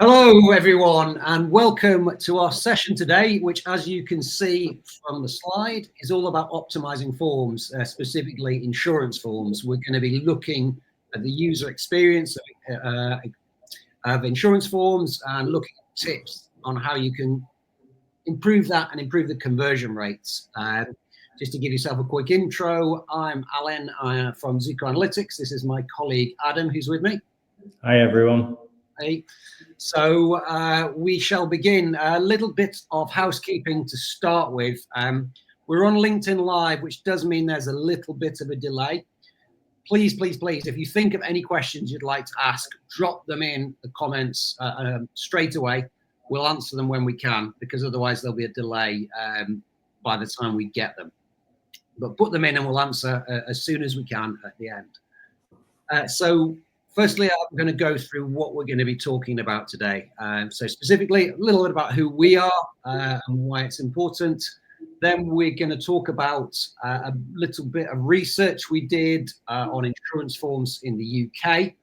Hello everyone and welcome to our session today, which as you can see from the slide is all about optimizing forms, specifically insurance forms. We're going to be looking at the user experience of insurance forms and looking at tips on how you can improve that and improve the conversion rates. Just to give yourself a quick intro, I'm Alan from Zuko Analytics. This is my colleague Adam who's with me. Hi everyone. Hey. So we shall begin. A little bit of housekeeping to start with. We're on LinkedIn Live, which does mean there's a little bit of a delay. Please, if you think of any questions you'd like to ask, drop them in the comments straight away. We'll answer them when we can, because otherwise there'll be a delay by the time we get them. But put them in and we'll answer as soon as we can at the end. So firstly, I'm going to go through what we're going to be talking about today. So specifically, a little bit about who we are and why it's important. Then we're going to talk about a little bit of research we did on insurance forms in the UK,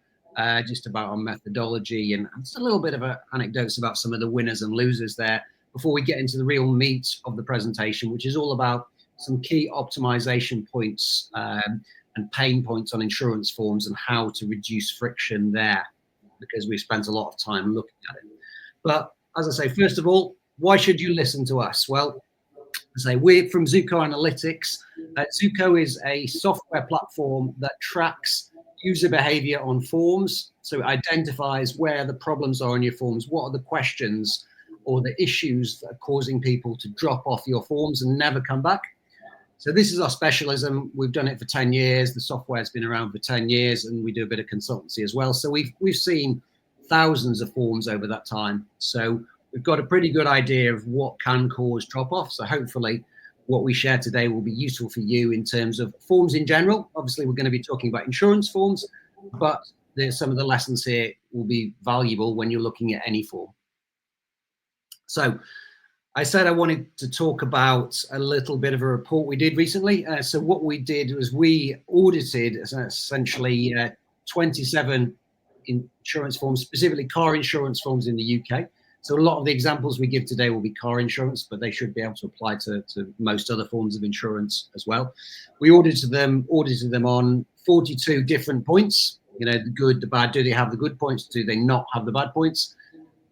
just about our methodology and just a little bit of anecdotes about some of the winners and losers there before we get into the real meat of the presentation, which is all about some key optimization points and pain points on insurance forms and how to reduce friction there, because we spent a lot of time looking at it. But as I say, first of all, why should you listen to us? Well, as I say, we're from Zuko Analytics. Zuko is a software platform that tracks user behavior on forms. So it identifies where the problems are on your forms, what are the questions or the issues that are causing people to drop off your forms and never come back. So this is our specialism. We've done it for 10 years. The software's been around for 10 years and we do a bit of consultancy as well. So we've seen thousands of forms over that time. So we've got a pretty good idea of what can cause drop-off. So hopefully what we share today will be useful for you in terms of forms in general. Obviously, we're going to be talking about insurance forms, but some of the lessons here will be valuable when you're looking at any form. So I said I wanted to talk about a little bit of a report we did recently. So what we did was we audited essentially 27 insurance forms, specifically car insurance forms in the UK. So a lot of the examples we give today will be car insurance, but they should be able to apply to most other forms of insurance as well. We audited them on 42 different points. You know, the good, the bad. Do they have the good points? Do they not have the bad points?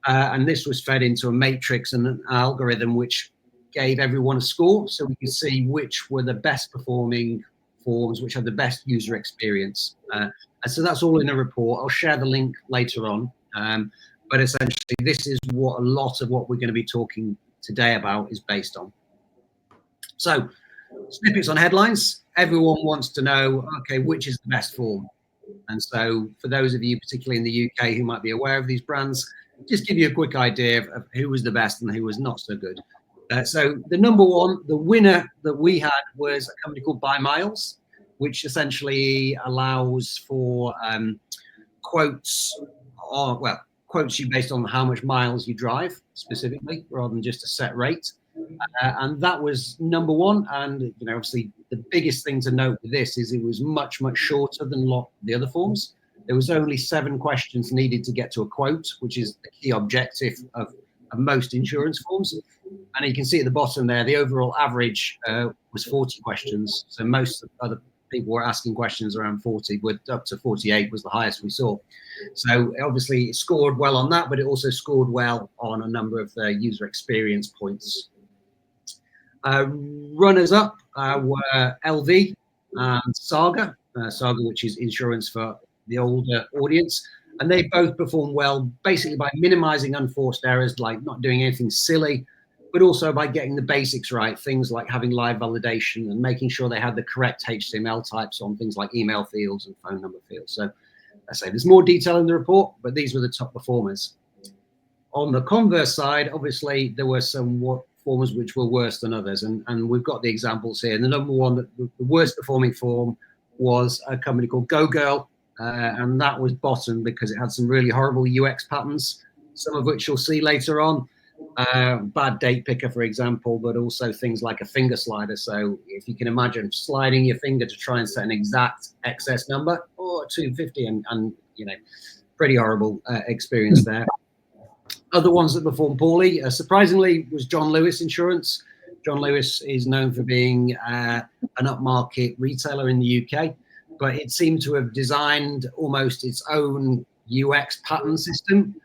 And this was fed into a matrix and an algorithm which gave everyone a score, so we could see which were the best performing forms, which had the best user experience. And so that's all in a report. I'll share the link later on. But essentially, this is what a lot of what we're going to be talking today about is based on. So snippets on headlines. Everyone wants to know, okay, which is the best form? And so for those of you, particularly in the UK, who might be aware of these brands, just give you a quick idea of who was the best and who was not so good. So the number one, the winner that we had was a company called Buy Miles, which essentially allows for quotes, quotes you based on how much miles you drive specifically, rather than just a set rate. And that was number one. And you know, obviously, the biggest thing to note with this is it was much shorter than a lot of the other forms. There was only 7 questions needed to get to a quote, which is the key objective of most insurance forms. And you can see at the bottom there, the overall average was 40 questions. So most other people were asking questions around 40, with up to 48 was the highest we saw. So obviously it scored well on that, but it also scored well on a number of the user experience points. Runners up were LV and Saga, which is insurance for the older audience, and they both perform well basically by minimizing unforced errors, like not doing anything silly, but also by getting the basics right, things like having live validation and making sure they had the correct HTML types on things like email fields and phone number fields. So I say there's more detail in the report, but these were the top performers. On the converse side, obviously there were some forms which were worse than others, and we've got the examples here. And the number one, the worst performing form was a company called GoGirl. And that was bottom because it had some really horrible UX patterns, some of which you'll see later on. Bad date picker, for example, but also things like a finger slider. So if you can imagine sliding your finger to try and set an exact excess number or 250 and you know, pretty horrible experience there. Other ones that performed poorly, surprisingly, was John Lewis Insurance. John Lewis is known for being an upmarket retailer in the UK, but it seemed to have designed almost its own UX pattern system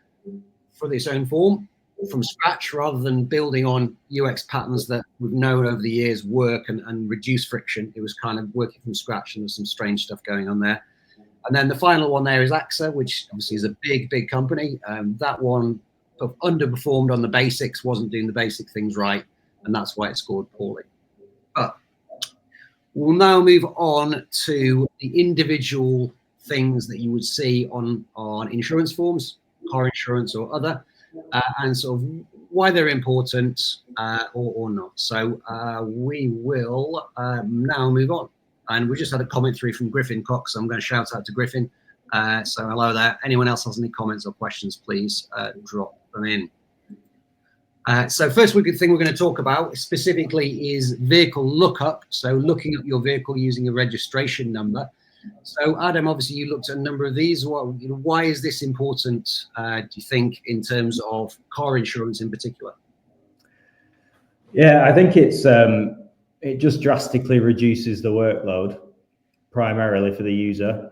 for its own form from scratch, rather than building on UX patterns that we've known over the years work and reduce friction. It was kind of working from scratch, and there's some strange stuff going on there. And then the final one there is AXA, which obviously is a big company. That one underperformed on the basics, wasn't doing the basic things right, and that's why it scored poorly. But we'll now move on to the individual things that you would see on insurance forms, car insurance or other, and sort of why they're important or not. So we will now move on. And we just had a comment through from Griffin Cox, so I'm going to shout out to Griffin. So hello there. Anyone else has any comments or questions, please drop them in. So first thing we're going to talk about specifically is vehicle lookup. So looking up your vehicle using a registration number. So Adam, obviously you looked at a number of these. Why is this important, do you think, in terms of car insurance in particular? Yeah, I think it just drastically reduces the workload, primarily for the user.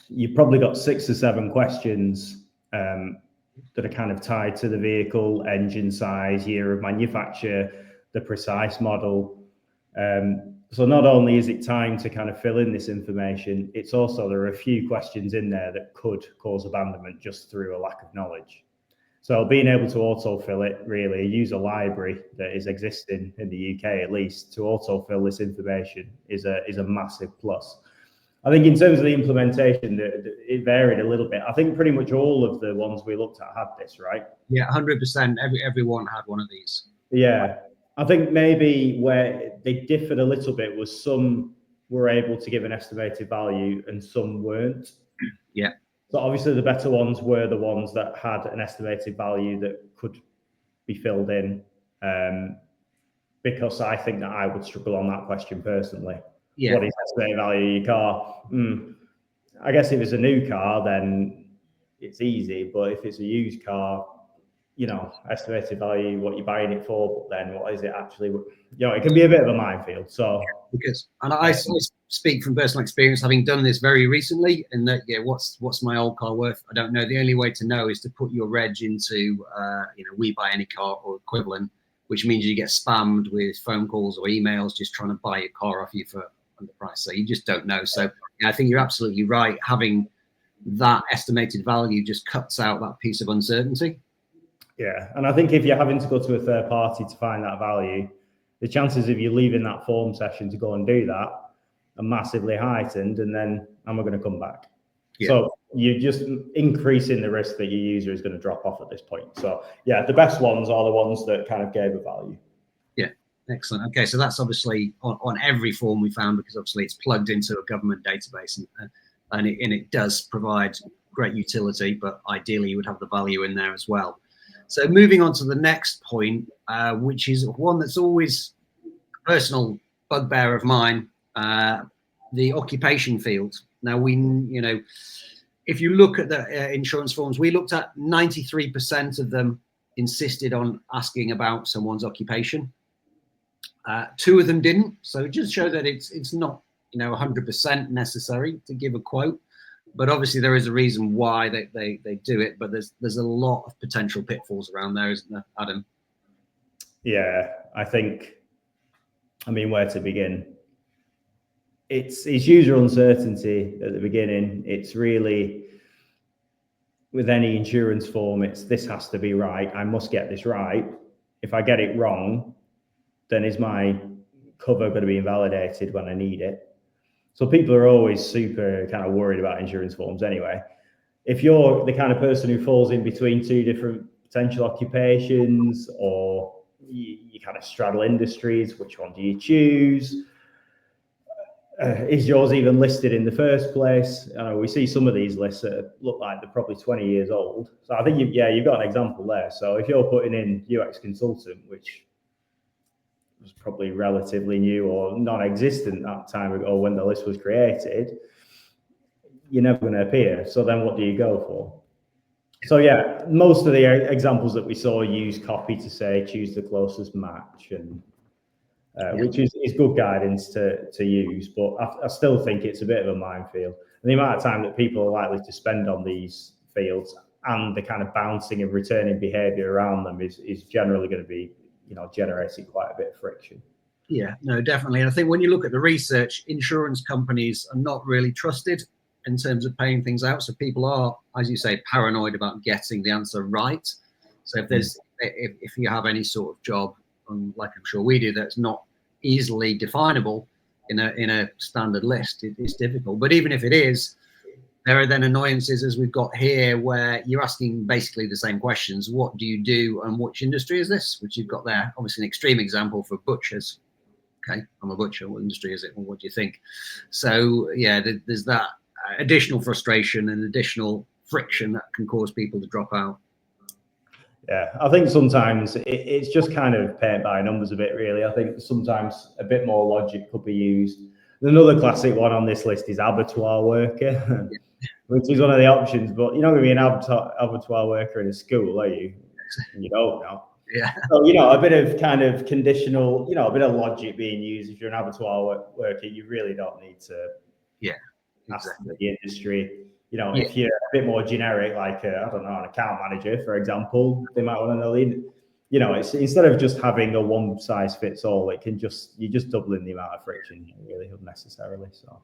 You've probably got 6 or 7 questions that are kind of tied to the vehicle, engine size, year of manufacture, the precise model. So not only is it time to kind of fill in this information, it's also there are a few questions in there that could cause abandonment just through a lack of knowledge. So being able to autofill it, really, use a library that is existing in the UK at least to autofill this information is a massive plus. I think in terms of the implementation, it varied a little bit. I think pretty much all of the ones we looked at had this, right? Yeah, 100%. Everyone had one of these. Yeah. I think maybe where they differed a little bit was some were able to give an estimated value and some weren't. Yeah. So obviously the better ones were the ones that had an estimated value that could be filled in, because I think that I would struggle on that question personally. Yeah. What is estimated value of your car? I guess if it's a new car, then it's easy. But if it's a used car, you know, estimated value, what you're buying it for, but then what is it actually? You know, it can be a bit of a minefield. So because, and I speak from personal experience, having done this very recently, and that, yeah, what's my old car worth? I don't know. The only way to know is to put your reg into, you know, We Buy Any Car or equivalent, which means you get spammed with phone calls or emails just trying to buy your car off you for under price. So you just don't know. So yeah, I think you're absolutely right. Having that estimated value just cuts out that piece of uncertainty. Yeah, and I think if you're having to go to a third party to find that value, the chances of you leaving that form session to go and do that are massively heightened, and then am I going to come back? Yeah. So you're just increasing the risk that your user is going to drop off at this point. So yeah, the best ones are the ones that kind of gave a value. Yeah, excellent. Okay, so that's obviously on every form we found, because obviously it's plugged into a government database, and it does provide great utility, but ideally you would have the value in there as well. So moving on to the next point, which is one that's always a personal bugbear of mine, the occupation field. Now, you know, if you look at the insurance forms, we looked at 93% of them insisted on asking about someone's occupation. 2 of them didn't. So it just shows that it's not, you know, 100% necessary to give a quote. But obviously there is a reason why they do it, but there's a lot of potential pitfalls around there, isn't there, Adam? Yeah, I think, I mean, where to begin? It's user uncertainty at the beginning. It's really, with any insurance form, it's this has to be right. I must get this right. If I get it wrong, then is my cover going to be invalidated when I need it? So people are always super kind of worried about insurance forms anyway. If you're the kind of person who falls in between 2 different potential occupations, or you kind of straddle industries, which one do you choose? Is yours even listed in the first place? We see some of these lists that look like they're probably 20 years old. So I think you've got an example there. So if you're putting in UX consultant, which was probably relatively new or non-existent that time ago when the list was created, you're never going to appear. So then what do you go for? So yeah, most of the examples that we saw use copy to say choose the closest match, and which is good guidance to use, but I still think it's a bit of a minefield. And the amount of time that people are likely to spend on these fields and the kind of bouncing and returning behavior around them is generally going to be, generating quite a bit of friction. Yeah, no, definitely. And I think when you look at the research, insurance companies are not really trusted in terms of paying things out. So people are, as you say, paranoid about getting the answer right. So if you have any sort of job, like I'm sure we do, that's not easily definable in a standard list, it's difficult. But even if it is, there are then annoyances, as we've got here, where you're asking basically the same questions. What do you do, and which industry is this? Which you've got there. Obviously, an extreme example for butchers. Okay, I'm a butcher. What industry is it? Well, what do you think? So yeah, there's that additional frustration and additional friction that can cause people to drop out. Yeah, I think sometimes it's just kind of paint by numbers a bit, really. I think sometimes a bit more logic could be used. Another classic one on this list is abattoir worker, which is one of the options, but you're not going to be an abattoir worker in a school, are you? You don't know. Yeah. So, a bit of kind of conditional, a bit of logic being used. If you're an abattoir worker, you really don't need to ask the industry. If you're a bit more generic, like, I don't know, an account manager, for example, they might want to know, it's instead of just having a one size fits all, you're just doubling the amount of friction really unnecessarily. So.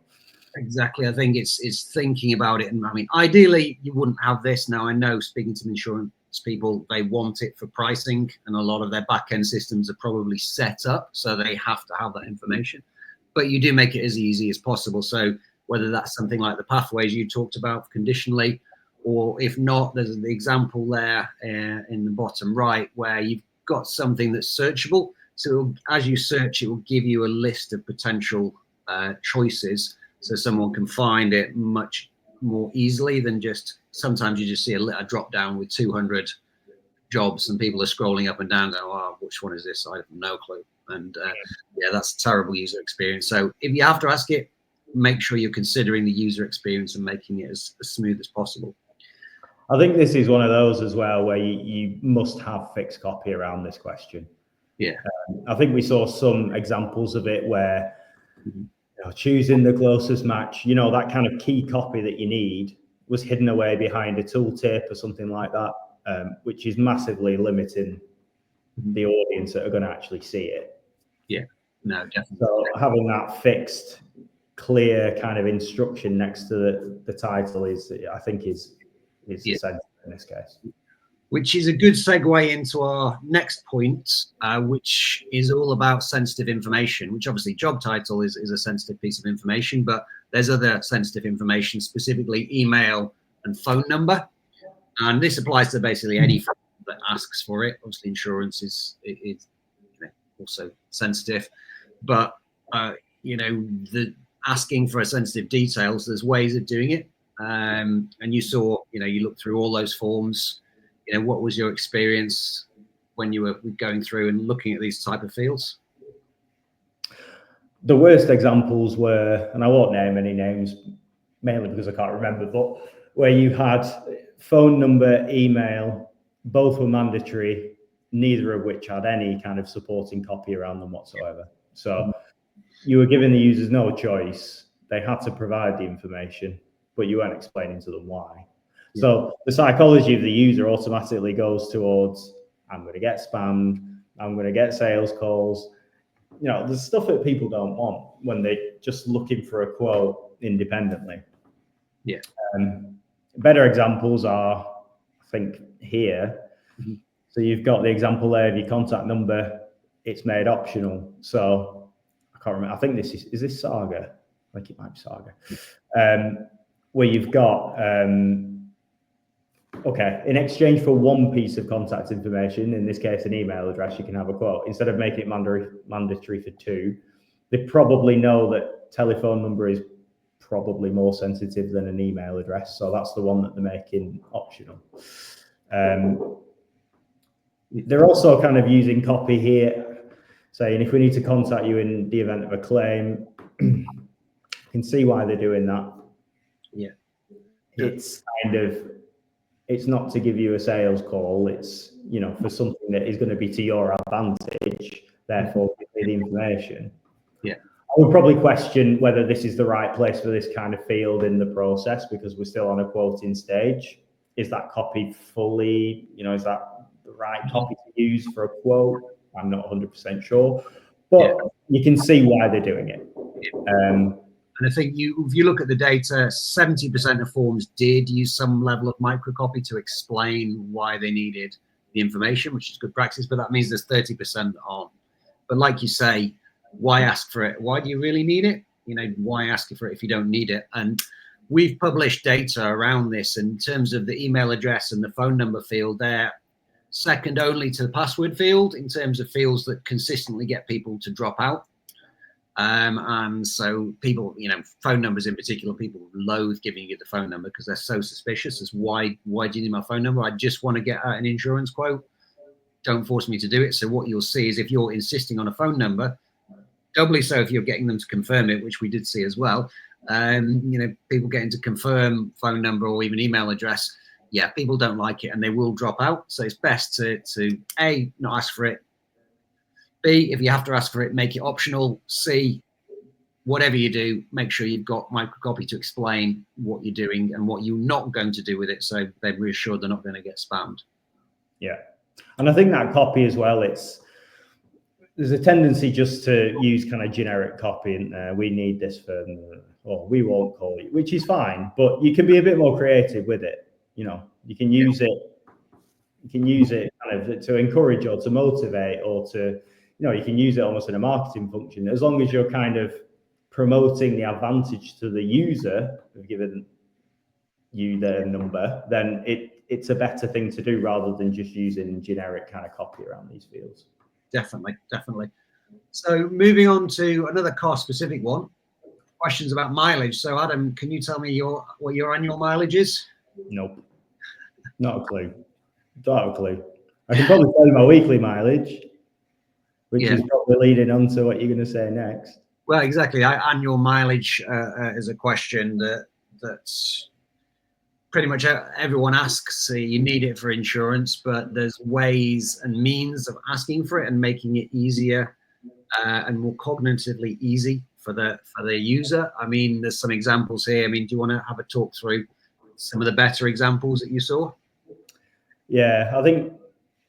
Exactly. I think it's thinking about it. And I mean, ideally, you wouldn't have this. Now, I know, speaking to insurance people, they want it for pricing, and a lot of their back end systems are probably set up so they have to have that information. But you do make it as easy as possible. So whether that's something like the pathways you talked about conditionally, or if not, there's the example there in the bottom right where you've got something that's searchable. So as you search, it will give you a list of potential choices, so someone can find it much more easily than just, sometimes you just see a drop down with 200 jobs and people are scrolling up and down going, oh, which one is this? I have no clue. And yeah, that's a terrible user experience. So if you have to ask it, make sure you're considering the user experience and making it as smooth as possible. I think this is one of those as well where you must have fixed copy around this question. Yeah. I think we saw some examples of it where choosing the closest match, that kind of key copy that you need was hidden away behind a tooltip or something like that, which is massively limiting the audience that are going to actually see it. Yeah, no, definitely. So having that fixed, clear kind of instruction next to the title I think is essential in this case. Which is a good segue into our next point, which is all about sensitive information, which obviously job title is a sensitive piece of information, but there's other sensitive information, specifically email and phone number. And this applies to basically any firm that asks for it. Obviously, insurance is also sensitive, but the asking for sensitive details, there's ways of doing it. And you saw, you looked through all those forms. What was your experience when you were going through and looking at these type of fields? The worst examples were, and I won't name any names, mainly because I can't remember, but where you had phone number, email, both were mandatory, neither of which had any kind of supporting copy around them whatsoever. So you were giving the users no choice. They had to provide the information, but you weren't explaining to them why. So the psychology of the user automatically goes towards, I'm going to get spammed, I'm going to get sales calls. There's stuff that people don't want when they're just looking for a quote independently. Yeah. Better examples are, I think, here. So you've got the example there of your contact number, it's made optional. So I can't remember, I think this is this Saga? I think it might be Saga. Where you've got, okay, in exchange for one piece of contact information, in this case, an email address, you can have a quote. Instead of making it mandatory for two, they probably know that telephone number is probably more sensitive than an email address. So that's the one that they're making optional. They're also kind of using copy here, saying if we need to contact you in the event of a claim, you can see why they're doing that. Yeah. It's kind of it's not to give you a sales call. It's, you know, for something that is going to be to your advantage. Therefore, give me the information. Yeah. I would probably question whether this is the right place for this kind of field in the process, because we're still on a quoting stage. Is that copy fully, you know, is that the right copy to use for a quote? I'm not 100% sure, but you can see why they're doing it. And I think if you look at the data, 70% of forms did use some level of microcopy to explain why they needed the information, which is good practice, but that means there's 30% on. But like you say, why ask for it? Why do you really need it? You know, why ask for it if you don't need it? And we've published data around this in terms of the email address and the phone number field. They're second only to the password field in terms of fields that consistently get people to drop out. And so people, you know, phone numbers in particular, people loathe giving you the phone number because they're so suspicious. As why do you need my phone number? I just want to get an insurance quote. Don't force me to do it. So what you'll see is if you're insisting on a phone number, doubly so if you're getting them to confirm it, which we did see as well. You know, people getting to confirm phone number or even email address. Yeah, people don't like it and they will drop out. So it's best to A, not ask for it. B, if you have to ask for it, make it optional. C, whatever you do, make sure you've got microcopy to explain what you're doing and what you're not going to do with it, so they're reassured they're not going to get spammed. Yeah, and I think that copy as well, there's a tendency just to use kind of generic copy in there. We need this for, or we won't call you, which is fine, but you can be a bit more creative with it. You know, you can use it. You can use it kind of to encourage or to motivate or to, you know, you can use it almost in a marketing function, as long as you're kind of promoting the advantage to the user of giving you their number, then it's a better thing to do rather than just using generic kind of copy around these fields. Definitely. So moving on to another car specific one, questions about mileage. So Adam, can you tell me what your annual mileage is? Nope, not a clue. Don't have a clue. I can probably tell you my weekly mileage, which is probably leading on to what you're going to say next. Well, exactly. Annual mileage is a question that's pretty much everyone asks. You need it for insurance, but there's ways and means of asking for it and making it easier and more cognitively easy for the user. I mean, there's some examples here. I mean, do you want to have a talk through some of the better examples that you saw? Yeah, I think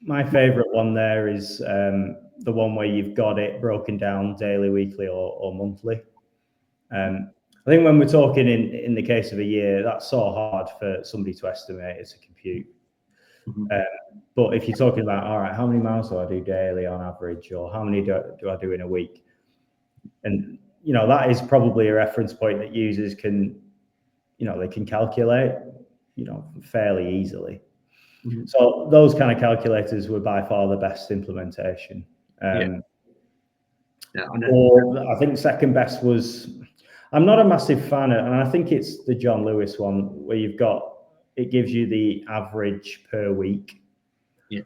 my favorite one there is the one where you've got it broken down daily, weekly, or monthly. I think when we're talking in the case of a year, that's so hard for somebody to estimate as a compute. But if you're talking about, all right, how many miles do I do daily on average, or how many do I do in a week? And, you know, that is probably a reference point that users can, you know, they can calculate, you know, fairly easily. So those kind of calculators were by far the best implementation. Or I think second best was, I'm not a massive fan of, and I think it's the John Lewis one where it gives you the average per week. Yeah.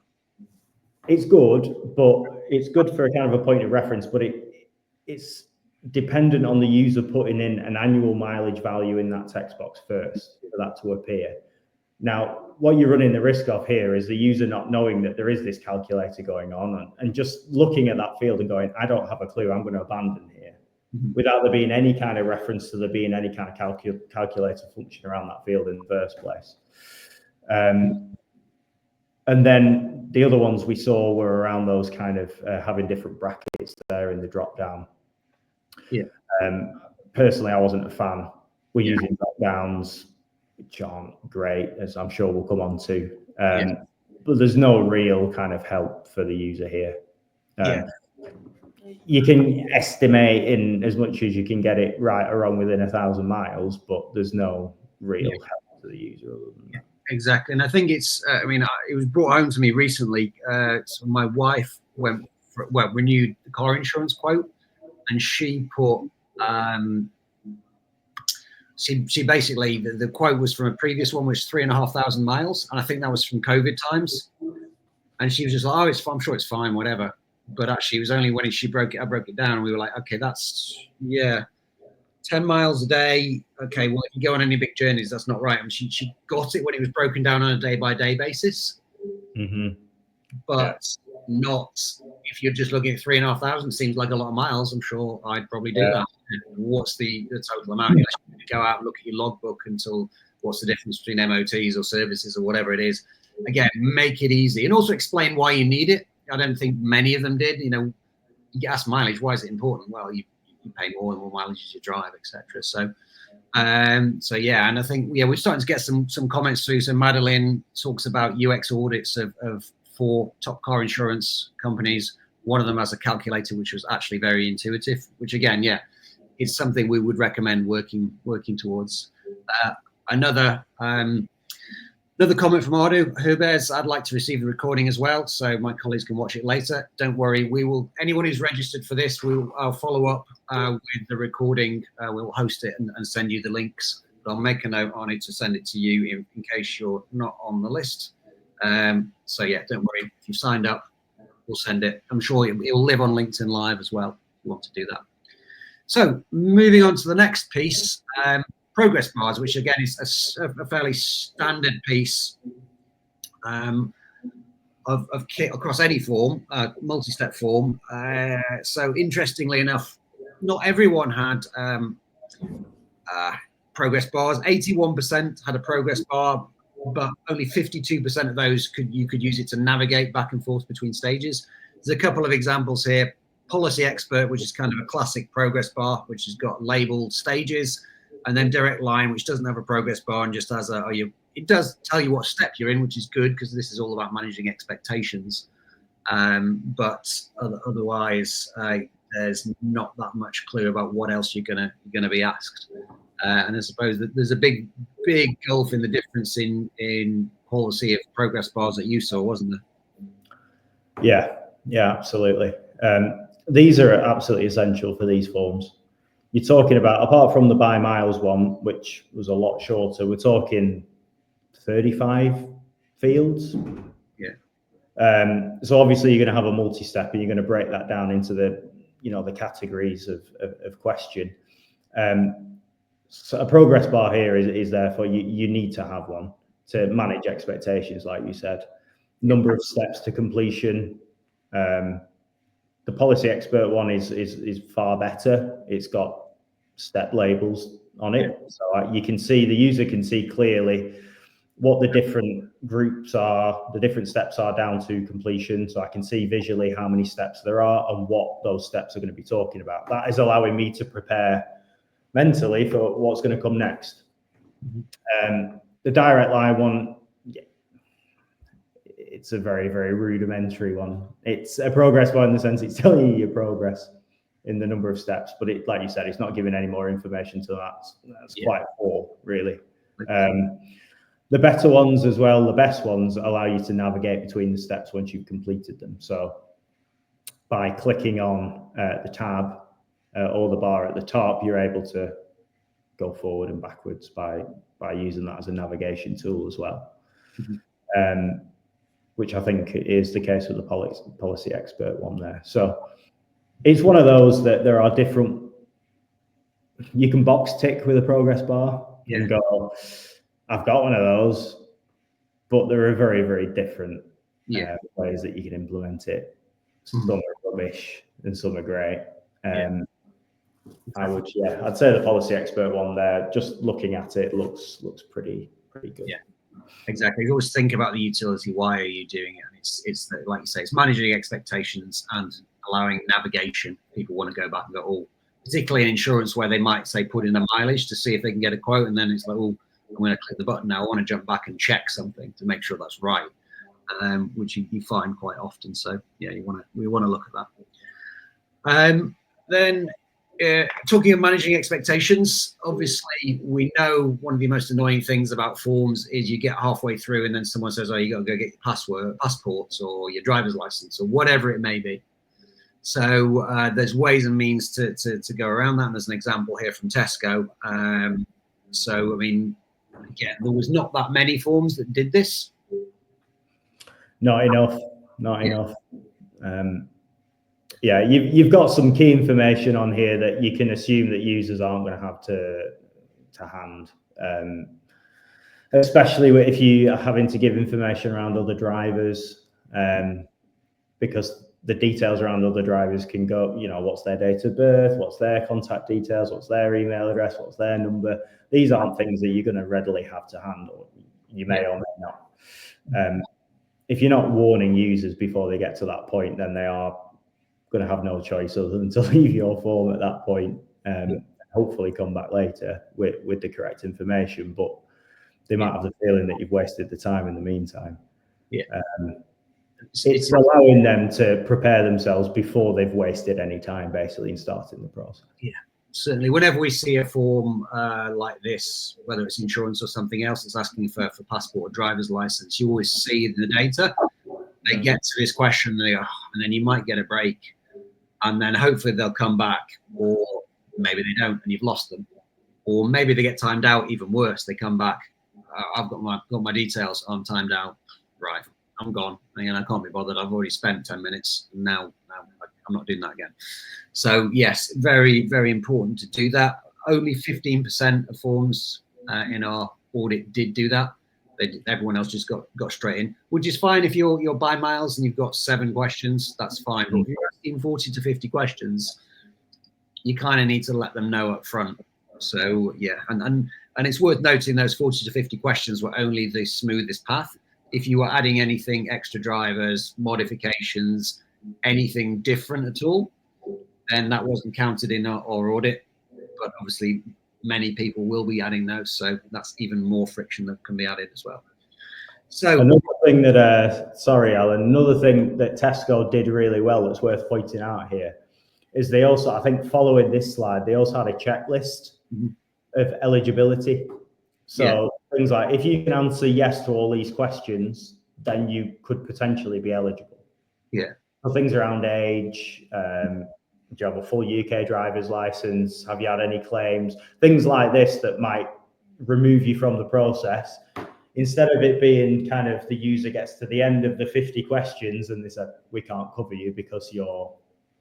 It's good, but it's good for a kind of a point of reference, but it's dependent on the user putting in an annual mileage value in that text box first for that to appear. Now, what you're running the risk of here is the user not knowing that there is this calculator going on and just looking at that field and going, I don't have a clue, I'm going to abandon here, without there being any kind of reference to there being any kind of calculator function around that field in the first place. And then the other ones we saw were around those kind of having different brackets there in the drop down. Yeah. Personally, I wasn't a fan. We're using drop downs, which aren't great, as I'm sure we'll come on to. But there's no real kind of help for the user here. You can estimate in as much as you can get it right or wrong within 1,000 miles, but there's no real help to the user other than that. Exactly. And I think it's, I mean, it was brought home to me recently. So my wife renewed the car insurance quote, and she put, she basically, the quote was from a previous one, which was 3,500 miles. And I think that was from COVID times. And she was just like, oh, I'm sure it's fine, whatever. But actually, it was only when I broke it down, and we were like, okay, that's, 10 miles a day. Okay, well, if you go on any big journeys, that's not right. I mean, she got it when it was broken down on a day-by-day basis, but not if you're just looking at 3,500. Seems like a lot of miles. I'm sure I'd probably do that. What's the total amount? Unless you go out and look at your logbook until what's the difference between MOTs or services or whatever it is. Again, make it easy and also explain why you need it. I don't think many of them did. You know, you get asked mileage. Why is it important? Well, you pay more and more mileage as you drive, etc. So yeah, and I think we're starting to get some comments through. So Madeline talks about UX audits of 4 top car insurance companies. One of them has a calculator, which was actually very intuitive. Which again, yeah, it's something we would recommend working towards. Another comment from Ardu Herbers, I'd like to receive the recording as well, so my colleagues can watch it later. Don't worry, we will. Anyone who's registered for this, I'll follow up with the recording. We'll host it and send you the links. But I'll make a note on it to send it to you in case you're not on the list. So yeah, don't worry. If you've signed up, we'll send it. I'm sure it will live on LinkedIn Live as well if you want to do that. So moving on to the next piece. Progress bars, which again is a fairly standard piece of kit across any form, multi-step form. So interestingly enough, not everyone had progress bars. 81% had a progress bar, but only 52% of those you could use it to navigate back and forth between stages. There's a couple of examples here. Policy Expert, which is kind of a classic progress bar, which has got labeled stages. And then Direct Line, which doesn't have a progress bar and just has it does tell you what step you're in, which is good because this is all about managing expectations. But otherwise, there's not that much clue about what else you're gonna be asked. And I suppose that there's a big gulf in the difference in policy of progress bars that you saw, wasn't there? Yeah, absolutely. These are absolutely essential for these forms. You're talking about, apart from the by miles one, which was a lot shorter, we're talking 35 fields. Yeah. So obviously you're going to have a multi-step and you're going to break that down into the categories of question. So a progress bar here is therefore you need to have one to manage expectations, like you said. Number of steps to completion. The Policy Expert one is far better. It's got step labels on it, so you can see, the user can see clearly what the different groups are, the different steps are down to completion. So I can see visually how many steps there are and what those steps are going to be talking about. That is allowing me to prepare mentally for what's going to come next. The Direct Line one, it's a very, very rudimentary one. It's a progress bar in the sense it's telling you your progress in the number of steps, but it, like you said, it's not giving any more information to that. That's quite poor, really. The better ones as well, the best ones, allow you to navigate between the steps once you've completed them. So by clicking on the tab or the bar at the top, you're able to go forward and backwards by using that as a navigation tool as well. Which I think is the case with the Policy Expert one there. So it's one of those that there are different, you can box tick with a progress bar and go, I've got one of those, but there are very, very different ways that you can implement it. Some are rubbish and some are great. I'd say the Policy Expert one there, just looking at it, looks pretty good. Yeah, exactly. You always think about the utility. Why are you doing it? And it's that, like you say, it's managing expectations and allowing navigation. People want to go back and go, oh, particularly in insurance where they might say put in a mileage to see if they can get a quote, and then it's like, oh, I'm going to click the button now. I want to jump back and check something to make sure that's right, which you find quite often. So yeah, we want to look at that. Then talking of managing expectations, obviously we know one of the most annoying things about forms is you get halfway through and then someone says, oh, you got to go get your passports or your driver's license or whatever it may be. So there's ways and means to go around that. And there's an example here from Tesco. So, I mean, again, there was not that many forms that did this. Not enough. Yeah, you've got some key information on here that you can assume that users aren't going to have to hand, especially if you are having to give information around other drivers, because the details around other drivers can go, what's their date of birth, what's their contact details, what's their email address, what's their number. These aren't things that you're going to readily have to handle. You may or may not. If you're not warning users before they get to that point, then they are going to have no choice other than to leave your form at that point, hopefully come back later with the correct information, but they might have the feeling that you've wasted the time in the meantime. It's allowing them to prepare themselves before they've wasted any time, basically, in starting the process. Yeah, certainly. Whenever we see a form like this, whether it's insurance or something else that's asking for passport or driver's license, you always see the data. They get to this question, and then you might get a break, and then hopefully they'll come back, or maybe they don't, and you've lost them, or maybe they get timed out. Even worse, they come back. I've got my details. I'm timed out. Right, I'm gone. And I can't be bothered. I've already spent 10 minutes. Now I'm not doing that again. So yes, very, very important to do that. Only 15% of forms in our audit did do that. Everyone else just got straight in, which is fine if you're by miles and you've got 7 questions. That's fine. But if you're asking 40 to 50 questions, you kind of need to let them know up front. So yeah, and it's worth noting those 40 to 50 questions were only the smoothest path. If you were adding anything, extra drivers, modifications, anything different at all, then that wasn't counted in our audit. But obviously, many people will be adding those, so that's even more friction that can be added as well. So another thing that, sorry, Alan, another thing that Tesco did really well that's worth pointing out here is they also, I think following this slide, they also had a checklist of eligibility. So things like, if you can answer yes to all these questions, then you could potentially be eligible. Yeah. So things around age, do you have a full UK driver's license? Have you had any claims? Things like this that might remove you from the process. Instead of it being kind of the user gets to the end of the 50 questions and they said, we can't cover you because you're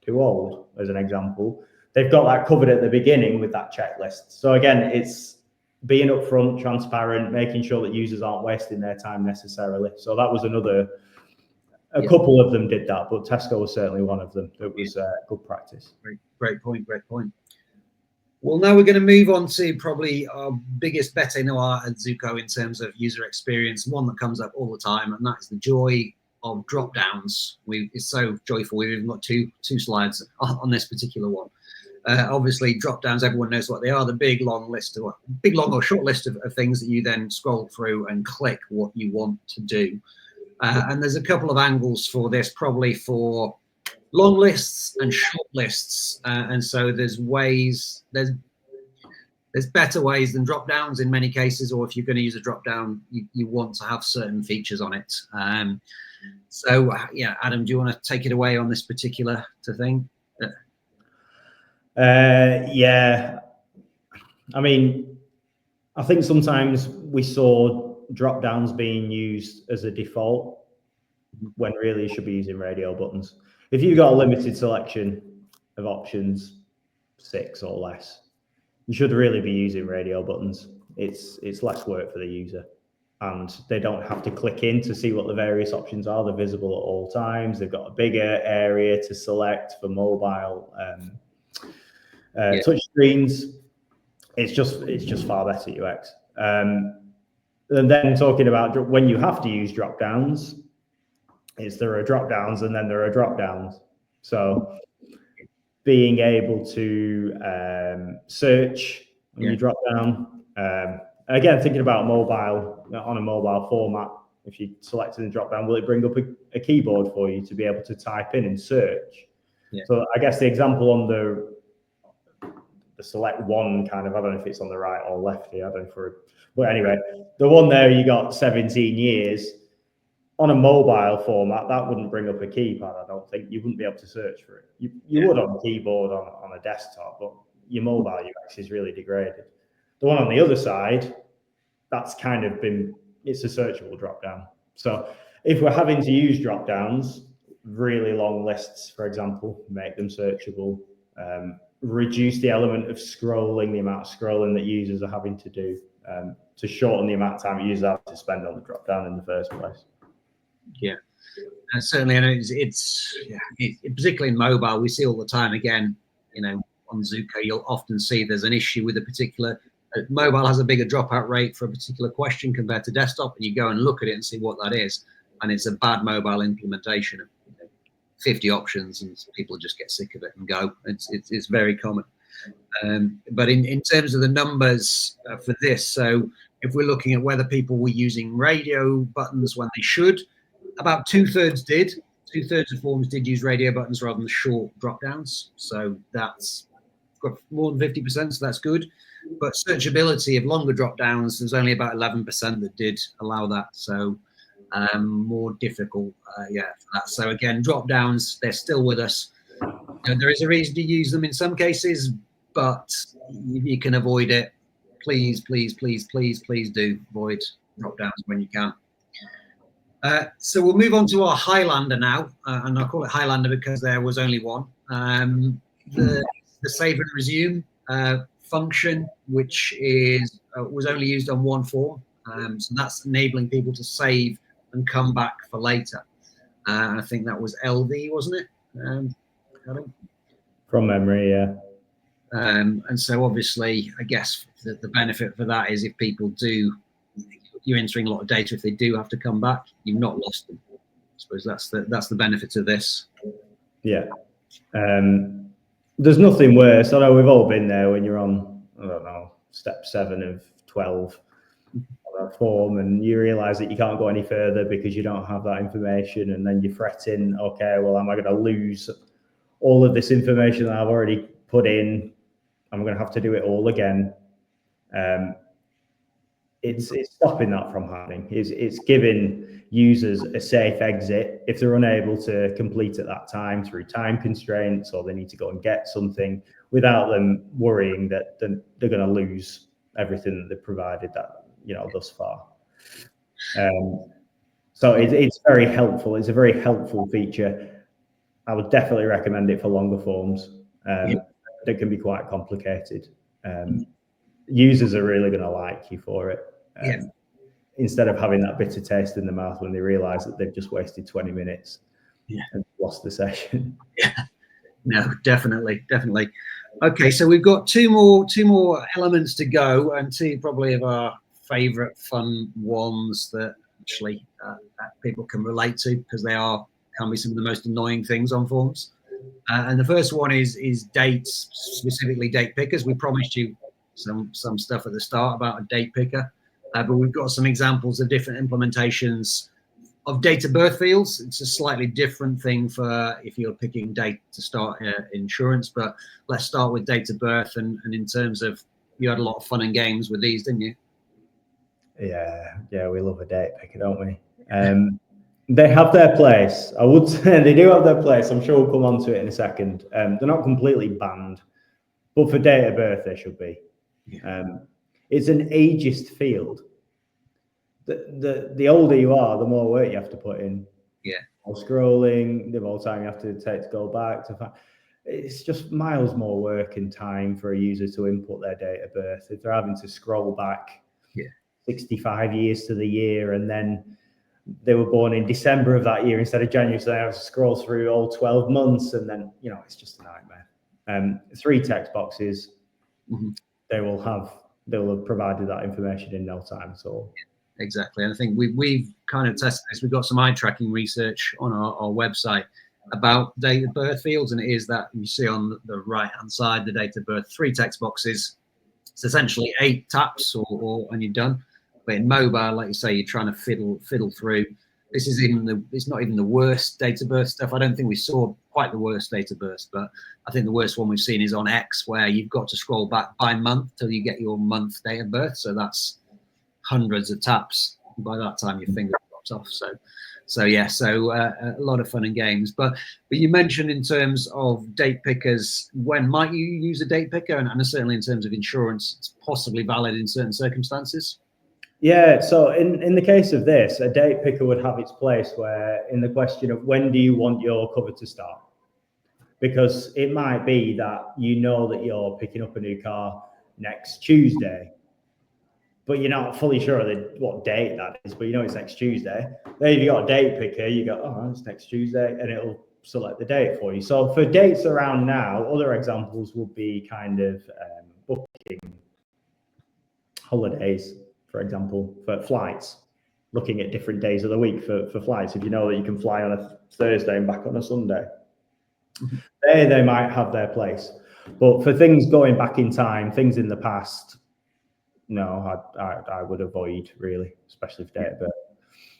too old, as an example. They've got that covered at the beginning with that checklist. So again, it's being upfront, transparent, making sure that users aren't wasting their time necessarily. So that was another, a couple of them did that, but Tesco was certainly one of them. It was good practice. Great point. Well, now we're going to move on to probably our biggest bet in our at Zuko in terms of user experience, one that comes up all the time, and that's the joy of drop downs. It's so joyful. We've even got two slides on this particular one. Obviously, drop downs, everyone knows what they are, the big long or short list of things that you then scroll through and click what you want to do. And there's a couple of angles for this, probably for long lists and short lists. And so there's better ways than drop downs in many cases, or if you're going to use a drop down, you want to have certain features on it. So yeah, Adam, do you want to take it away on this particular thing? Yeah, I mean, I think sometimes we saw drop downs being used as a default when really you should be using radio buttons. If you've got a limited selection of options, 6 or less, you should really be using radio buttons. It's less work for the user, and they don't have to click in to see what the various options are. They're visible at all times. They've got a bigger area to select for mobile touch screens. It's just far better UX. And then talking about when you have to use drop downs, there are drop downs and then there are drop downs. So being able to search when you drop down. Again, thinking about mobile, on a mobile format, if you select in the drop down, will it bring up a keyboard for you to be able to type in and search? So I guess the example on the select one kind of, I don't know if it's on the right or left here, I don't know but anyway, the one there, you got 17 years. On a mobile format, that wouldn't bring up a keypad, I don't think. You wouldn't be able to search for it. You would on a keyboard on a desktop, but your mobile UX is really degraded. The one on the other side, that's it's a searchable drop down. So if we're having to use drop downs, really long lists, for example, make them searchable. Reduce the element of scrolling, the amount of scrolling that users are having to do, to shorten the amount of time users have to spend on the drop down in the first place. Yeah, and certainly, I know particularly in mobile, we see all the time. Again, you know, on Zuko, you'll often see there's an issue with a particular mobile has a bigger dropout rate for a particular question compared to desktop, and you go and look at it and see what that is, and it's a bad mobile implementation of 50 options, and people just get sick of it and go. It's very common. But in terms of the numbers for this, so if we're looking at whether people were using radio buttons when they should, about 2/3 did. 2/3 of forms did use radio buttons rather than short drop downs. So that's got more than 50%, so that's good. But searchability of longer drop downs, there's only about 11% that did allow that. So more difficult, for that. So again, drop downs, they're still with us. There is a reason to use them in some cases, but you can avoid it. Please, please, please, please, please do avoid drop downs when you can. So we'll move on to our Highlander now, and I'll call it Highlander because there was only one. The save and resume function, which was only used on one form. So that's enabling people to save and come back for later. I think that was LV, wasn't it? From memory, yeah. And so obviously, I guess the benefit for that is if people do, you're entering a lot of data. If they do have to come back, you've not lost them. I suppose that's the benefit of this. Yeah. There's nothing worse. I know we've all been there when you're on, I don't know, step 7 of 12 on a form, and you realise that you can't go any further because you don't have that information, and then you're fretting, okay, well, am I going to lose all of this information that I've already put in? I'm going to have to do it all again. It's stopping that from happening. It's giving users a safe exit if they're unable to complete at that time through time constraints, or they need to go and get something, without them worrying that they're going to lose everything that they've provided thus far. So it's very helpful. It's a very helpful feature. I would definitely recommend it for longer forms. That can be quite complicated. Users are really going to like you for it. Instead of having that bitter taste in the mouth when they realize that they've just wasted 20 minutes and lost the session. No, definitely. Okay, so we've got two more elements to go, and two probably of our favorite fun ones that actually people can relate to, because they can be some of the most annoying things on forms. And the first one is dates, specifically date pickers. We promised you some stuff at the start about a date picker, but we've got some examples of different implementations of date of birth fields. It's a slightly different thing for if you're picking date to start insurance, but let's start with date of birth. And in terms of, you had a lot of fun and games with these, didn't you? Yeah, we love a date picker, don't we? They have their place. I would say they do have their place. I'm sure we'll come on to it in a second. They're not completely banned, but for date of birth, they should be. It's an ageist field. The older you are, the more work you have to put in. More scrolling, the more time you have to take to go back to find. It's just miles more work and time for a user to input their date of birth. If they're having to scroll back 65 years to the year, and then they were born in December of that year instead of January, so they have to scroll through all 12 months, and then it's just a nightmare. 3 text boxes. They will have provided that information in no time at all. Exactly. And I think we've kind of tested this. We've got some eye tracking research on our website about date of birth fields, and it is that you see on the right hand side, the date of birth, 3 text boxes. It's essentially 8 taps and you're done. But in mobile, like you say, you're trying to fiddle through. This is it's not even the worst date of birth stuff. I don't think we saw quite the worst date of birth, but I think the worst one we've seen is on X, where you've got to scroll back by month till you get your month date of birth. So that's hundreds of taps. By that time, your finger drops off. So a lot of fun and games. But you mentioned in terms of date pickers, when might you use a date picker? And certainly in terms of insurance, it's possibly valid in certain circumstances. Yeah, so in the case of this, a date picker would have its place where in the question of when do you want your cover to start? Because it might be that you know that you're picking up a new car next Tuesday, but you're not fully sure of what date that is, but you know it's next Tuesday. Then if you got a date picker, you go, oh, it's next Tuesday, and it'll select the date for you. So for dates around now, other examples would be kind of booking holidays, for example, for flights, looking at different days of the week for flights. If you know that you can fly on a Thursday and back on a Sunday, they might have their place. But for things going back in time, things in the past, no, I would avoid really, especially for data. But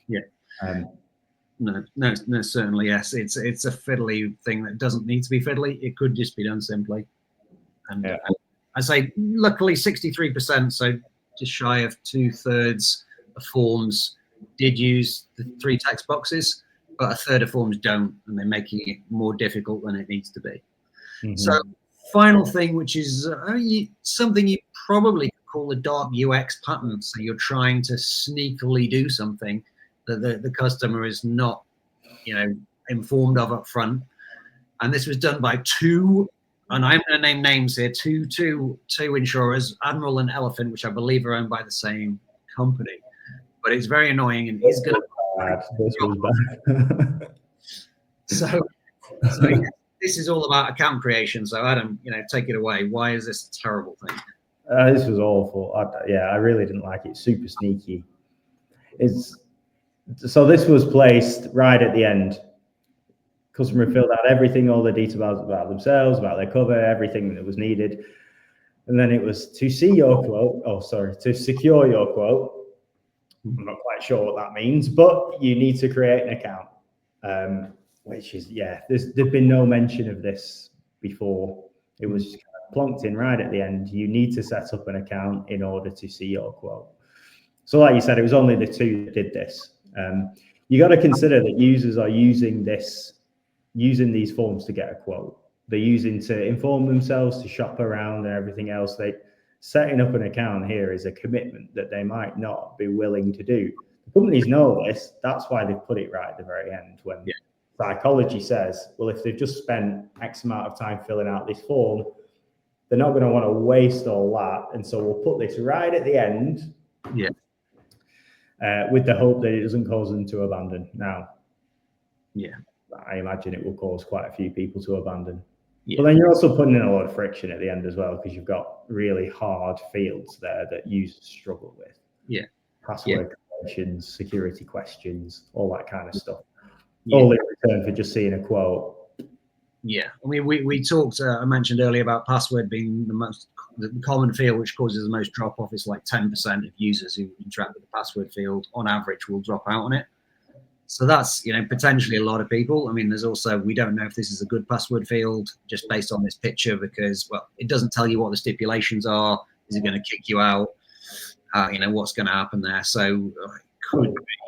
yeah. No, certainly yes. It's a fiddly thing that doesn't need to be fiddly. It could just be done simply. And I say, luckily, 63%, so just shy of 2/3 of forms did use the 3 text boxes, but 1/3 of forms don't, and they're making it more difficult than it needs to be. So, final thing, which is something you probably could call a dark UX pattern. So you're trying to sneakily do something that the customer is not, informed of up front. And this was done by 2, and I'm going to name names here, two insurers, Admiral and Elephant, which I believe are owned by the same company. But it's very annoying, and he's going to. So yeah, this is all about account creation. So Adam, take it away. Why is this a terrible thing? This was awful. I really didn't like it. Super sneaky. So this was placed right at the end. Customer filled out everything, all the details about themselves, about their cover, everything that was needed. And then it was to see your quote. Oh, sorry, to secure your quote. I'm not quite sure what that means, but you need to create an account, which is, there's been no mention of this before. It was kind of plonked in right at the end. You need to set up an account in order to see your quote. So like you said, it was only the 2 that did this. You got to consider that users are using these forms to get a quote. They're using to inform themselves, to shop around and everything else. Setting up an account here is a commitment that they might not be willing to do. The companies know this. That's why they've put it right at the very end, when psychology says, well, if they've just spent X amount of time filling out this form, they're not going to want to waste all that. And so we'll put this right at the end. With the hope that it doesn't cause them to abandon. Now, I imagine it will cause quite a few people to abandon. But then you're also putting in a lot of friction at the end as well, because you've got really hard fields there that users struggle with. Password questions, security questions, all that kind of stuff. All in return for just seeing a quote. I mean, we talked, I mentioned earlier about password being the common field, which causes the most drop off. It's like 10% of users who interact with the password field on average will drop out on it. So that's, potentially a lot of people. I mean, there's also, we don't know if this is a good password field just based on this picture, because, well, it doesn't tell you what the stipulations are. Is it going to kick you out? What's going to happen there? So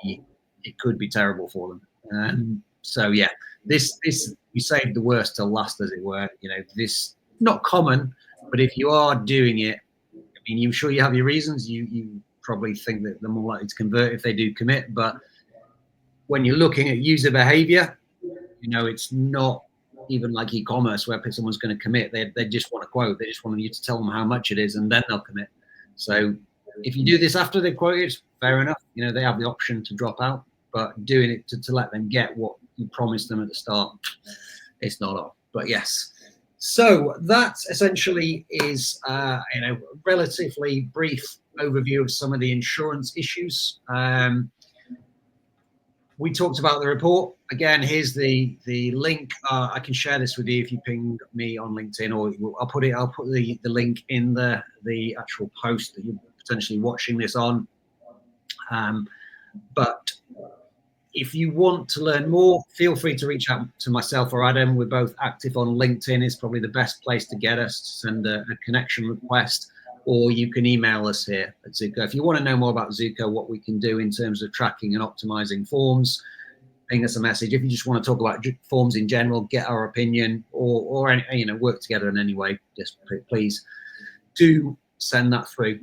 it could be terrible for them. So yeah, this we saved the worst till last, as it were. This not common, but if you are doing it, I mean, you're sure you have your reasons. You probably think that they're more likely to convert if they do commit, but when you're looking at user behavior, it's not even like e-commerce where someone's going to commit. They just want a quote. They just want you to tell them how much it is, and then they'll commit. So if you do this after they've quoted, fair enough. They have the option to drop out, but doing it to let them get what you promised them at the start, it's not on. But yes. So that essentially is, relatively brief overview of some of the insurance issues. We talked about the report. Again, here's the link. I can share this with you if you ping me on LinkedIn, or I'll put the link in the actual post that you're potentially watching this on. But if you want to learn more, feel free to reach out to myself or Adam. We're both active on LinkedIn. It's probably the best place to get us, to send a connection request, or you can email us here at Zuko. If you want to know more about Zuko, what we can do in terms of tracking and optimizing forms, ping us a message. If you just want to talk about forms in general, get our opinion, or work together in any way, just please do send that through.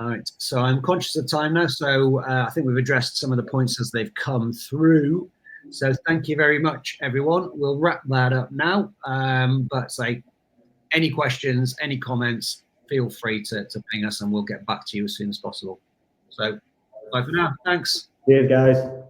All right, so I'm conscious of time now, so I think we've addressed some of the points as they've come through. So thank you very much, everyone. We'll wrap that up now. But say, any questions, any comments, feel free to ping us and we'll get back to you as soon as possible. So bye for now. Thanks. Cheers, guys.